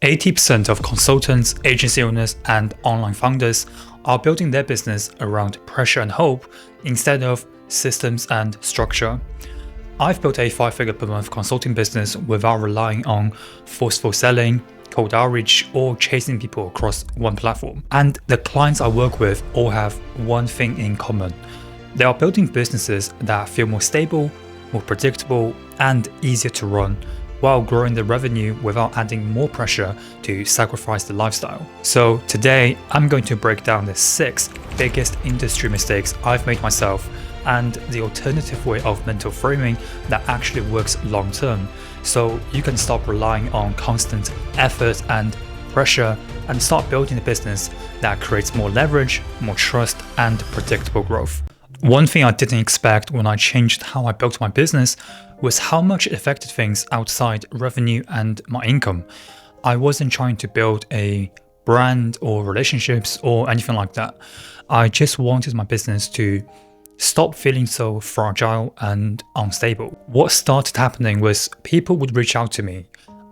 80% of consultants, agency owners, and online founders are building their business around pressure and hope instead of systems and structure. I've built a 5-figure per month consulting business without relying on forceful selling, cold outreach, or chasing people across one platform. And the clients I work with all have one thing in common. They are building businesses that feel more stable, more predictable, and easier to run, while growing the revenue without adding more pressure to sacrifice the lifestyle. So today, I'm going to break down the 6 biggest industry mistakes I've made myself and the alternative way of mental framing that actually works long term, so you can stop relying on constant effort and pressure and start building a business that creates more leverage, more trust, and predictable growth. One thing I didn't expect when I changed how I built my business was how much it affected things outside revenue and my income. I wasn't trying to build a brand or relationships or anything like that. I just wanted my business to stop feeling so fragile and unstable. What started happening was people would reach out to me,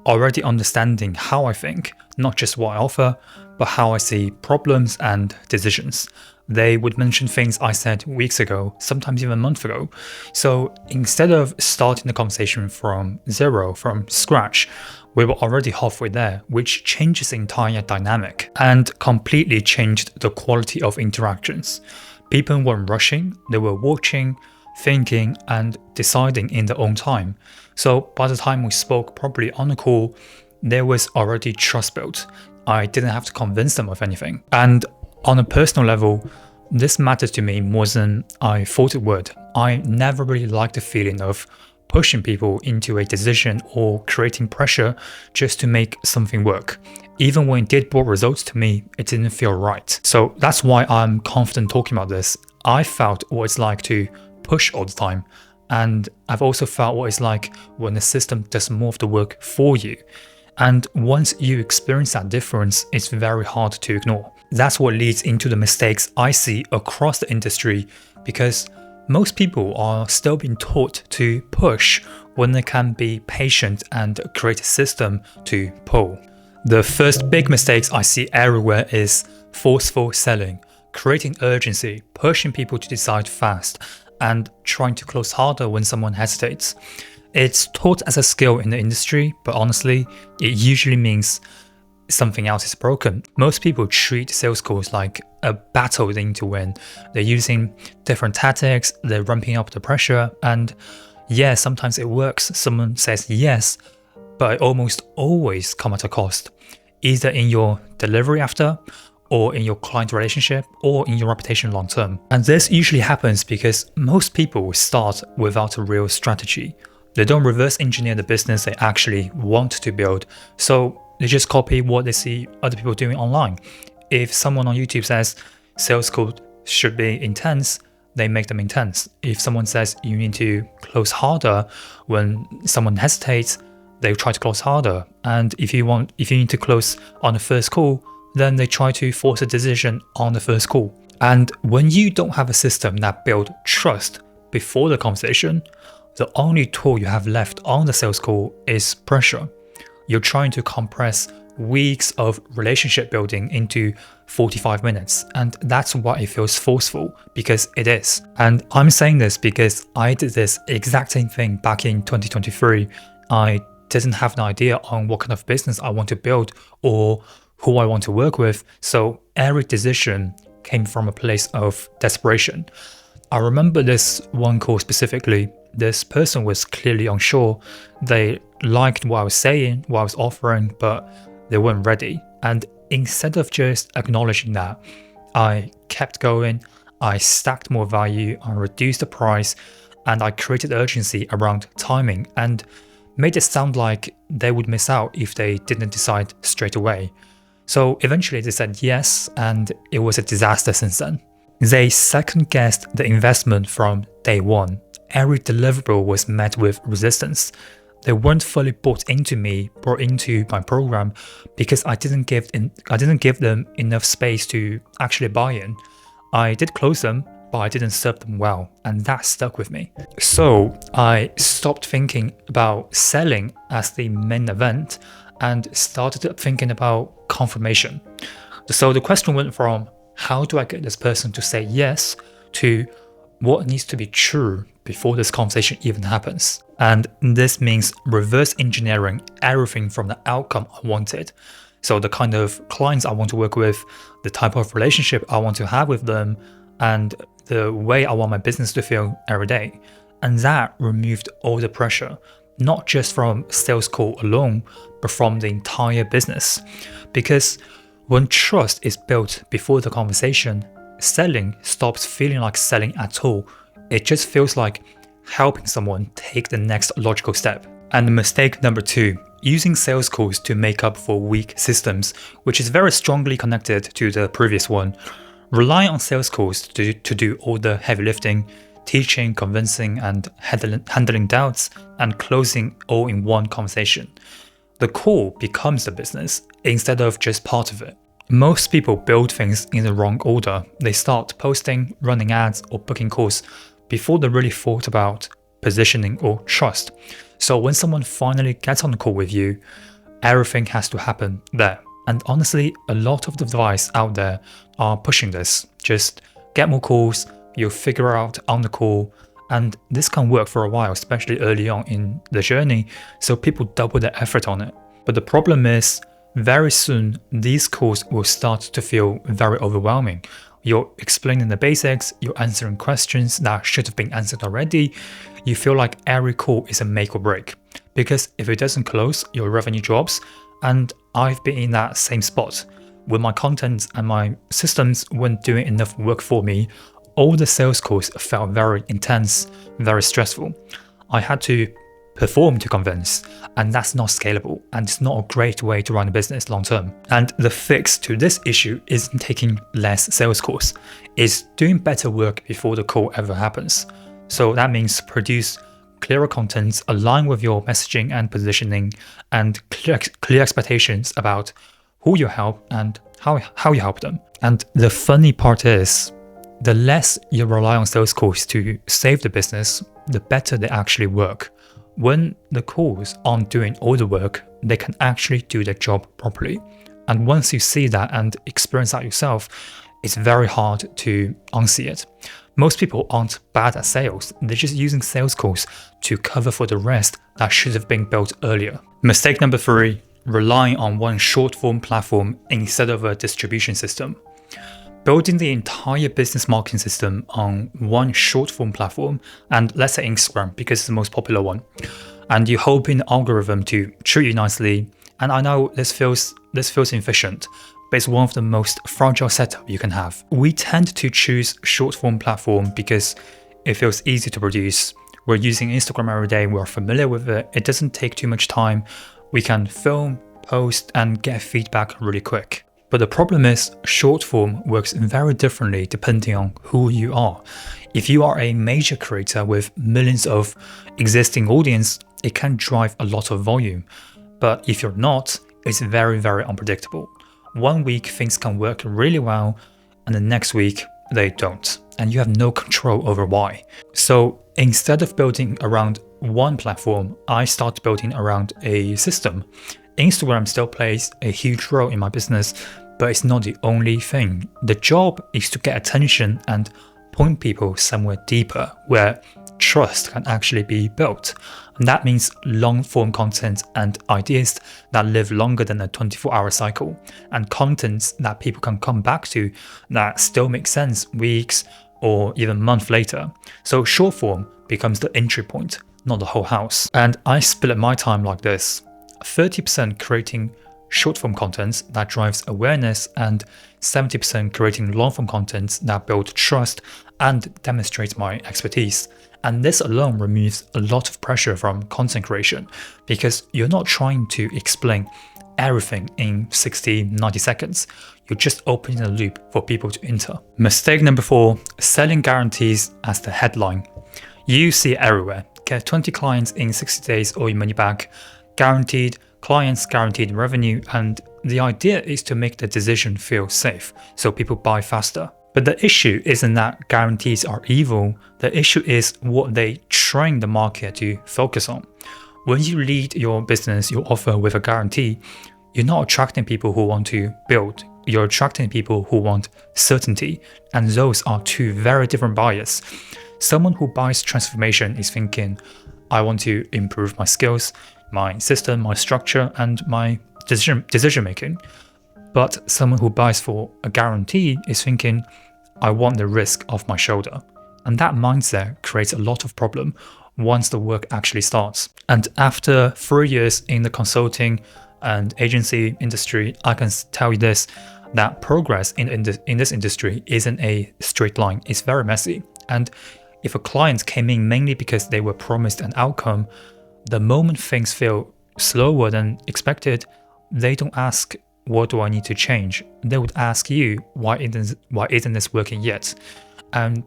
already understanding how I think, not just what I offer, but how I see problems and decisions. They would mention things I said weeks ago, sometimes even a month ago. So instead of starting the conversation from zero, from scratch, we were already halfway there, which changes the entire dynamic and completely changed the quality of interactions. People weren't rushing, they were watching, thinking, and deciding in their own time. So by the time we spoke properly on the call, there was already trust built. I didn't have to convince them of anything. And on a personal level, this mattered to me more than I thought it would. I never really liked the feeling of pushing people into a decision or creating pressure just to make something work. Even when it did bring results to me, it didn't feel right. So that's why I'm confident talking about this. I felt what it's like to push all the time. And I've also felt what it's like when the system does more of the work for you. And once you experience that difference, it's very hard to ignore. That's what leads into the mistakes I see across the industry, because most people are still being taught to push when they can be patient and create a system to pull. The first big mistakes I see everywhere is forceful selling, creating urgency, pushing people to decide fast, and trying to close harder when someone hesitates. It's taught as a skill in the industry, but honestly, it usually means something else is broken. Most people treat sales calls like a battle they need to win. They're using different tactics, they're ramping up the pressure, and yeah, sometimes it works. Someone says yes, but it almost always comes at a cost, either in your delivery after, or in your client relationship, or in your reputation long term. And this usually happens because most people start without a real strategy. They don't reverse engineer the business they actually want to build, so they just copy what they see other people doing online. If someone on YouTube says sales call should be intense, they make them intense. If someone says you need to close harder when someone hesitates, they try to close harder. And if you need to close on the first call, then they try to force a decision on the first call. And when you don't have a system that builds trust before the conversation, the only tool you have left on the sales call is pressure. You're trying to compress weeks of relationship building into 45 minutes. And that's why it feels forceful, because it is. And I'm saying this because I did this exact same thing back in 2023. I didn't have an idea on what kind of business I want to build or who I want to work with. So every decision came from a place of desperation. I remember this one call specifically. This person was clearly unsure. They liked what I was saying, what I was offering, but they weren't ready. And instead of just acknowledging that, I kept going. I stacked more value, I reduced the price, and I created urgency around timing and made it sound like they would miss out if they didn't decide straight away. So eventually they said yes, and it was a disaster since then. They second-guessed the investment from day one. Every deliverable was met with resistance. They weren't fully brought into my program, because I didn't give them enough space to actually buy in. I did close them, but I didn't serve them well, and that stuck with me. So I stopped thinking about selling as the main event and started thinking about confirmation. So the question went from how do I get this person to say yes to what needs to be true before this conversation even happens. And this means reverse engineering everything from the outcome I wanted. So the kind of clients I want to work with, the type of relationship I want to have with them, and the way I want my business to feel every day. And that removed all the pressure, not just from sales call alone, but from the entire business. Because when trust is built before the conversation, selling stops feeling like selling at all. It just feels like helping someone take the next logical step. And mistake number 2, using sales calls to make up for weak systems, which is very strongly connected to the previous one. Relying on sales calls to do all the heavy lifting, teaching, convincing, and handling doubts, and closing all in one conversation. The call becomes the business instead of just part of it. Most people build things in the wrong order. They start posting, running ads, or booking calls before they really thought about positioning or trust. So when someone finally gets on the call with you, everything has to happen there. And honestly, a lot of the advice out there are pushing this. Just get more calls, you'll figure out on the call, and this can work for a while, especially early on in the journey, so people double their effort on it. But the problem is, very soon, these calls will start to feel very overwhelming. You're explaining the basics, you're answering questions that should have been answered already. You feel like every call is a make or break. Because if it doesn't close, your revenue drops. And I've been in that same spot. When my content and my systems weren't doing enough work for me, all the sales calls felt very intense, very stressful. I had to perform to convince, and that's not scalable, and it's not a great way to run a business long term. And the fix to this issue isn't taking less sales calls, it's doing better work before the call ever happens. So that means produce clearer content, align with your messaging and positioning, and clear expectations about who you help and how you help them. And the funny part is, the less you rely on sales calls to save the business, the better they actually work. When the calls aren't doing all the work, they can actually do their job properly. And once you see that and experience that yourself, it's very hard to unsee it. Most people aren't bad at sales, they're just using sales calls to cover for the rest that should have been built earlier. Mistake number 3, relying on one short form platform instead of a distribution system. Building the entire business marketing system on one short form platform, and let's say Instagram because it's the most popular one, and you hope in the algorithm to treat you nicely. And I know this feels inefficient, but it's one of the most fragile setups you can have. We tend to choose short form platform because it feels easy to produce. We're using Instagram every day, we're familiar with it, it doesn't take too much time, we can film, post, and get feedback really quick. But the problem is, short form works very differently depending on who you are. If you are a major creator with millions of existing audience, it can drive a lot of volume. But if you're not, it's very, very unpredictable. One week things can work really well, and the next week they don't. And you have no control over why. So instead of building around one platform, I start building around a system. Instagram still plays a huge role in my business, but it's not the only thing. The job is to get attention and point people somewhere deeper where trust can actually be built. And that means long form content and ideas that live longer than a 24-hour cycle, and content that people can come back to that still makes sense weeks or even months later. So short form becomes the entry point, not the whole house. And I split my time like this: 30% creating short form content that drives awareness, and 70% creating long form content that builds trust and demonstrates my expertise. And this alone removes a lot of pressure from content creation, because you're not trying to explain everything in 60-90 seconds. You're just opening a loop for people to enter. Mistake number 4, selling guarantees as the headline. You see it everywhere. Get 20 clients in 60 days or your money back. Guaranteed clients, guaranteed revenue, and the idea is to make the decision feel safe so people buy faster. But the issue isn't that guarantees are evil, the issue is what they train the market to focus on. When you lead your business, your offer with a guarantee, you're not attracting people who want to build. You're attracting people who want certainty. And those are two very different buyers. Someone who buys transformation is thinking, I want to improve my skills, my system, my structure, and my decision making. But someone who buys for a guarantee is thinking, I want the risk off my shoulder. And that mindset creates a lot of problem once the work actually starts. And after 3 years in the consulting and agency industry, I can tell you this, that progress in this industry isn't a straight line. It's very messy. And if a client came in mainly because they were promised an outcome, the moment things feel slower than expected, they don't ask, what do I need to change? They would ask you, why isn't this working yet? And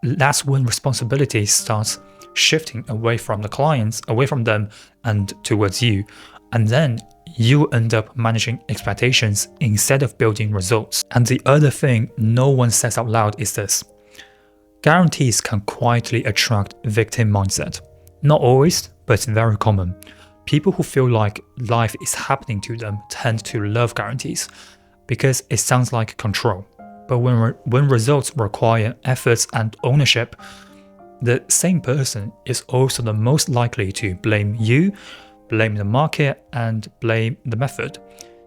that's when responsibility starts shifting away from the clients, away from them and towards you. And then you end up managing expectations instead of building results. And the other thing no one says out loud is this. Guarantees can quietly attract victim mindset. Not always, but it's very common. People who feel like life is happening to them tend to love guarantees because it sounds like control. But when results require efforts and ownership, the same person is also the most likely to blame you, blame the market, and blame the method.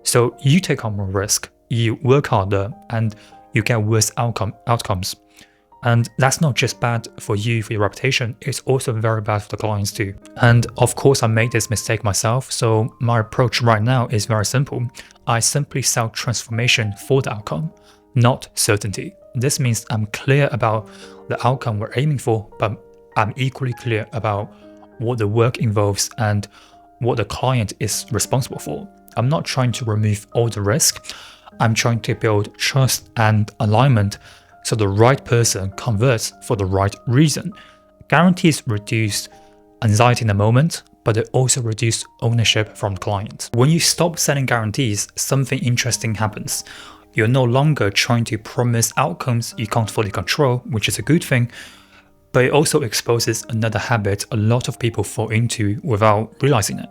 So you take on more risk, you work harder, and you get worse outcomes. And that's not just bad for you, for your reputation, it's also very bad for the clients too. And of course I made this mistake myself, so my approach right now is very simple. I simply sell transformation for the outcome, not certainty. This means I'm clear about the outcome we're aiming for, but I'm equally clear about what the work involves and what the client is responsible for. I'm not trying to remove all the risk. I'm trying to build trust and alignment so the right person converts for the right reason. Guarantees reduce anxiety in the moment, but they also reduce ownership from the client. When you stop selling guarantees, something interesting happens. You're no longer trying to promise outcomes you can't fully control, which is a good thing, but it also exposes another habit a lot of people fall into without realizing it.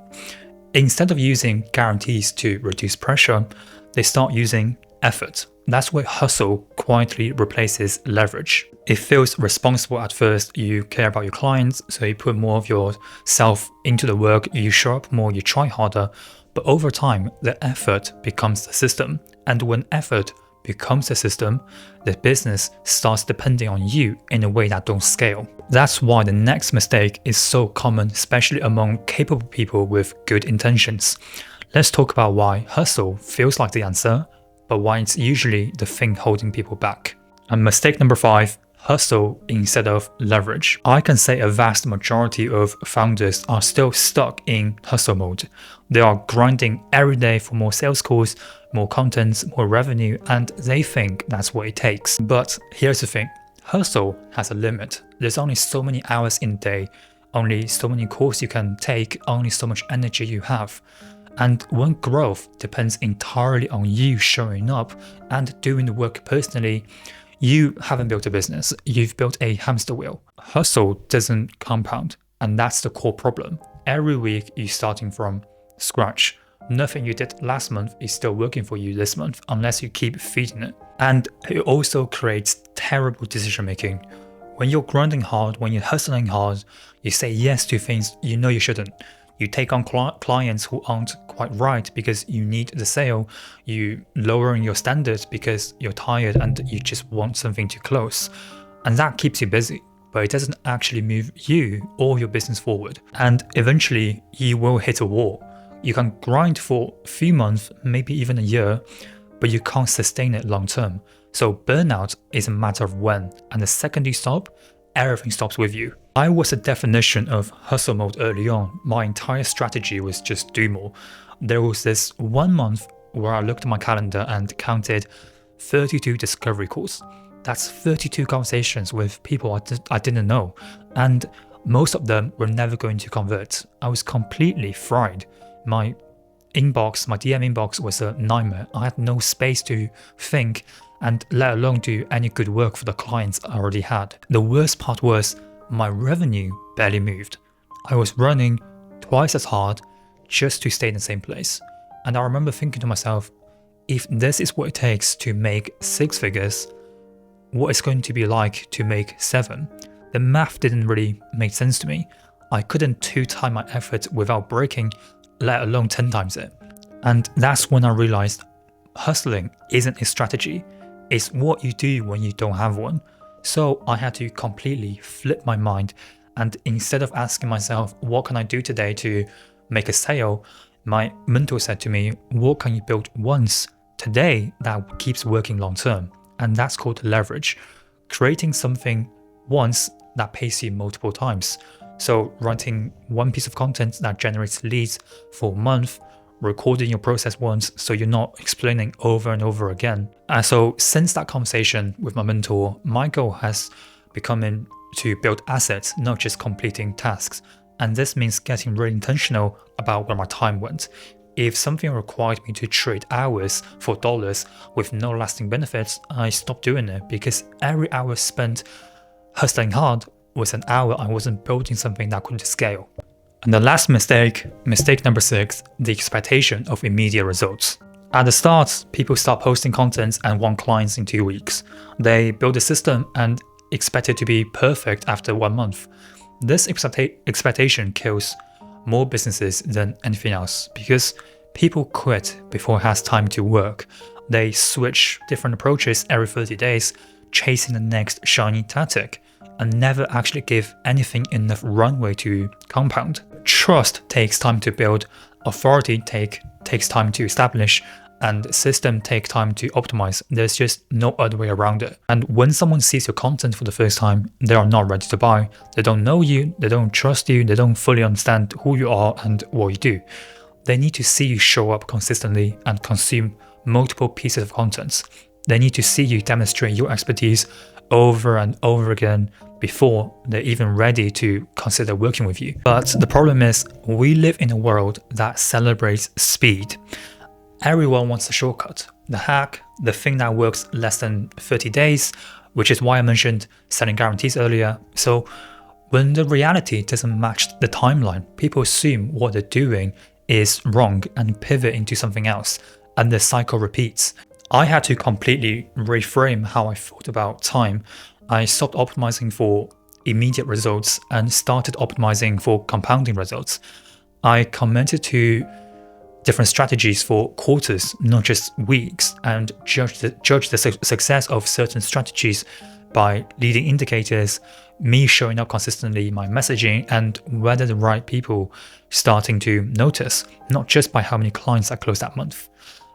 Instead of using guarantees to reduce pressure, they start using effort. That's where hustle quietly replaces leverage. It feels responsible at first, you care about your clients, so you put more of yourself into the work, you show up more, you try harder, but over time, the effort becomes the system. And when effort becomes the system, the business starts depending on you in a way that don't scale. That's why the next mistake is so common, especially among capable people with good intentions. Let's talk about why hustle feels like the answer, but why it's usually the thing holding people back. And mistake number 5, hustle instead of leverage. I can say a vast majority of founders are still stuck in hustle mode. They are grinding every day for more sales calls, more contents, more revenue, and they think that's what it takes. But here's the thing, hustle has a limit. There's only so many hours in a day, only so many calls you can take, only so much energy you have. And when growth depends entirely on you showing up and doing the work personally, you haven't built a business, you've built a hamster wheel. Hustle doesn't compound, and that's the core problem. Every week you're starting from scratch. Nothing you did last month is still working for you this month unless you keep feeding it. And it also creates terrible decision making. When you're grinding hard, when you're hustling hard, you say yes to things you know you shouldn't. You take on clients who aren't quite right because you need the sale. You lowering your standards because you're tired and you just want something to close. And that keeps you busy, but it doesn't actually move you or your business forward. And eventually you will hit a wall. You can grind for a few months, maybe even a year, but you can't sustain it long term. So burnout is a matter of when, and the second you stop, everything stops with you. I was a definition of hustle mode early on. My entire strategy was just do more. There was this 1 month where I looked at my calendar and counted 32 discovery calls. That's 32 conversations with people I didn't know, and most of them were never going to convert. I was completely fried. My inbox, my DM inbox was a nightmare. I had no space to think and let alone do any good work for the clients I already had. The worst part was my revenue barely moved. I was running twice as hard just to stay in the same place. And I remember thinking to myself, if this is what it takes to make 6 figures, what it's going to be like to make 7? The math didn't really make sense to me. I couldn't 2 times my effort without breaking, let alone 10 times it. And that's when I realized hustling isn't a strategy, it's what you do when you don't have one. So I had to completely flip my mind, and instead of asking myself, what can I do today to make a sale, my mentor said to me, what can you build once today that keeps working long term? And that's called leverage. Creating something once that pays you multiple times. So writing one piece of content that generates leads for a month, recording your process once so you're not explaining over and over again. And so since that conversation with my mentor, my goal has become to build assets, not just completing tasks. And this means getting really intentional about where my time went. If something required me to trade hours for dollars with no lasting benefits, I stopped doing it, because every hour spent hustling hard was an hour I wasn't building something that could scale. And the last mistake number 6, the expectation of immediate results. At the start, people start posting content and want clients in 2 weeks. They build a system and expect it to be perfect after 1 month. This expectation kills more businesses than anything else, because people quit before it has time to work. They switch different approaches every 30 days, chasing the next shiny tactic, and never actually give anything enough runway to compound. Trust takes time to build, authority takes time to establish, and system take time to optimize. There's just no other way around it. And when someone sees your content for the first time, they are not ready to buy. They don't know you, they don't trust you, they don't fully understand who you are and what you do. They need to see you show up consistently and consume multiple pieces of content. They need to see you demonstrate your expertise over and over again before they're even ready to consider working with you. But the problem is, we live in a world that celebrates speed. Everyone wants a shortcut, the hack, the thing that works less than 30 days, which is why I mentioned selling guarantees earlier. So when the reality doesn't match the timeline, people assume what they're doing is wrong and pivot into something else, and the cycle repeats. I had to completely reframe how I thought about time. I stopped optimizing for immediate results and started optimizing for compounding results. I committed to different strategies for quarters, not just weeks, and judge the success of certain strategies by leading indicators, me showing up consistently, my messaging, and whether the right people starting to notice, not just by how many clients I closed that month.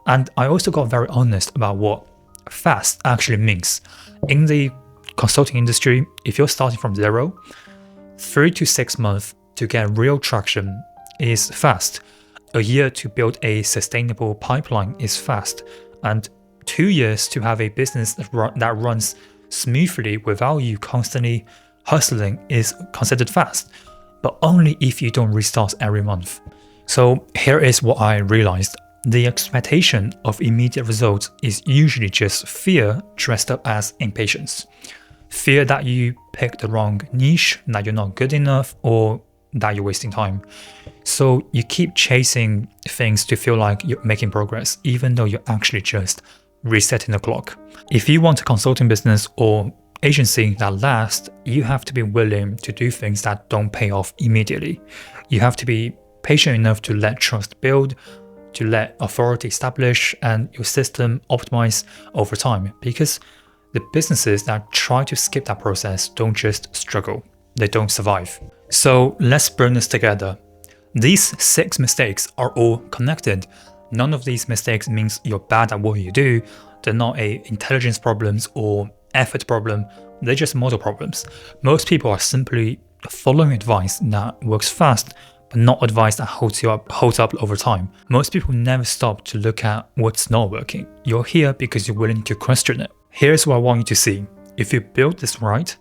And I also got very honest about what fast actually means. In the consulting industry, if you're starting from zero, 3 to 6 months to get real traction is fast. A year to build a sustainable pipeline is fast. And 2 years to have a business that runs smoothly without you constantly hustling is considered fast, but only if you don't restart every month. So here is what I realized. The expectation of immediate results is usually just fear dressed up as impatience. Fear that you picked the wrong niche, that you're not good enough, or that you're wasting time. So you keep chasing things to feel like you're making progress, even though you're actually just resetting the clock. If you want a consulting business or agency that lasts, you have to be willing to do things that don't pay off immediately. You have to be patient enough to let trust build, to let authority establish, and your system optimize over time, because the businesses that try to skip that process don't just struggle, they don't survive. So let's bring this together. These 6 mistakes are all connected. None of these mistakes means you're bad at what you do. They're not intelligence problems or effort problem. They're just model problems. Most people are simply following advice that works fast, but not advice that holds up over time. Most people never stop to look at what's not working. You're here because you're willing to question it. Here's what I want you to see. If you build this right,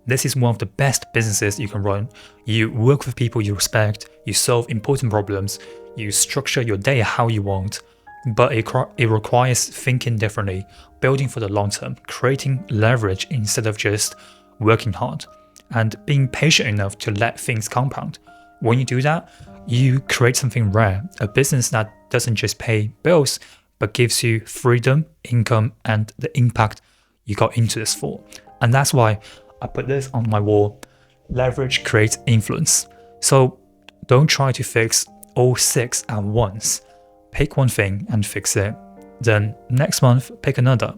this is one of the best businesses you can run. You work with people you respect, you solve important problems, you structure your day how you want, but it requires thinking differently, building for the long term, creating leverage instead of just working hard, and being patient enough to let things compound. When you do that, you create something rare, a business that doesn't just pay bills, but gives you freedom, income, and the impact you got into this for. And that's why I put this on my wall: leverage creates influence. So don't try to fix all 6 at once. Pick one thing and fix it. Then next month, pick another.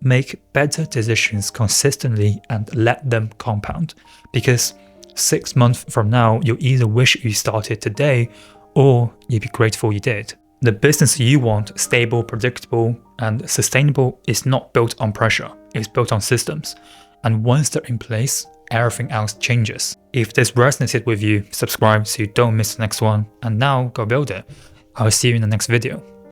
Make better decisions consistently and let them compound. Because 6 months from now, you'll either wish you started today or you'll be grateful you did. The business you want, stable, predictable, and sustainable, is not built on pressure. It's built on systems. And once they're in place, everything else changes. If this resonated with you, subscribe so you don't miss the next one. And now go build it. I'll see you in the next video.